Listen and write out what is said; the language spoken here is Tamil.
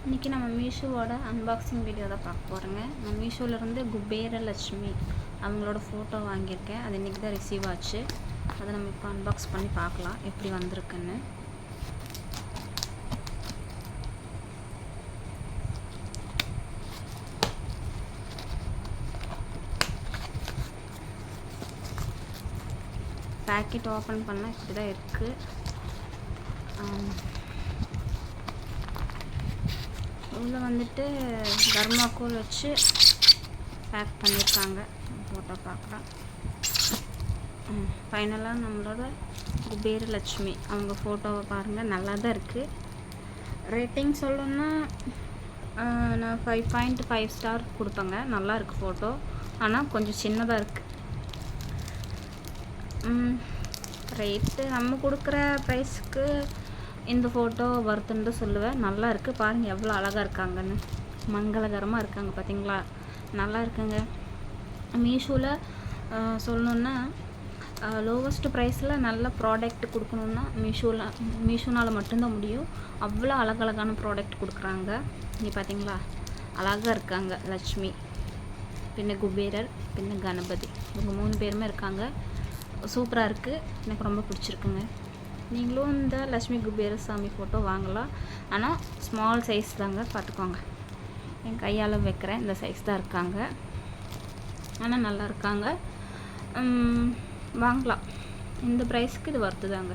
இன்றைக்கி நம்ம மீஷோவோட அன்பாக்சிங் வீடியோ தான் பார்க்க போகிறோங்க. நான் மீஷோவிலேருந்து குபேர லட்சுமி அவங்களோட ஃபோட்டோ வாங்கியிருக்கேன். அது இன்றைக்கி தான் ரிசீவ் ஆச்சு. அதை நம்ம இப்போ அன்பாக்ஸ் பண்ணி பார்க்கலாம் எப்படி வந்திருக்குன்னு. பேக்கெட் ஓப்பன் பண்ணால் இப்படி தான் இருக்குது. உள்ளே வந்துட்டு தர்மாக்கோல் வச்சு பேக் பண்ணியிருக்காங்க. ஃபோட்டோ பார்க்கலாம். ஃபைனலாக நம்மளோட குபேர லட்சுமி அவங்க ஃபோட்டோவை பாருங்கள், நல்லா தான் இருக்குது. ரேட்டிங் சொல்லணுன்னா நான் 5.5 ஸ்டார் கொடுப்பேங்க. நல்லா இருக்குது ஃபோட்டோ, ஆனால் கொஞ்சம் சின்னதாக இருக்குது. ரேட்டு நம்ம கொடுக்குற ப்ரைஸ்க்கு இந்த ஃபோட்டோ வருதுன்னு தான் சொல்லுவேன். நல்லா இருக்குது பாருங்கள், எவ்வளோ அழகாக இருக்காங்கன்னு. மங்களகரமாக இருக்காங்க பார்த்தீங்களா, நல்லா இருக்குங்க. மீஷோவில் சொல்லணுன்னா லோவஸ்ட் ப்ரைஸில் நல்ல ப்ராடக்ட் கொடுக்கணுன்னா மீஷோனால் மட்டும்தான் முடியும். அவ்வளோ அழகழகான ப்ராடக்ட் கொடுக்குறாங்க. இங்கே பார்த்தீங்களா, அழகாக இருக்காங்க. லட்சுமி, பின்ன குபேரர், பின்ன கணபதி, இவங்க 3 பேருமே இருக்காங்க. சூப்பராக இருக்குது, எனக்கு ரொம்ப பிடிச்சிருக்குங்க. நீங்களும் இந்த லட்சுமி குபேர சாமி ஃபோட்டோ வாங்கலாம். ஆனால் ஸ்மால் சைஸ் தாங்க, பார்த்துக்கோங்க. என் கையால் வைக்கிறேன், இந்த சைஸ் தான் இருக்காங்க. ஆனால் நல்லா இருக்காங்க, வாங்கலாம். இந்த ப்ரைஸ்க்கு இது ஒர்த்து தாங்க.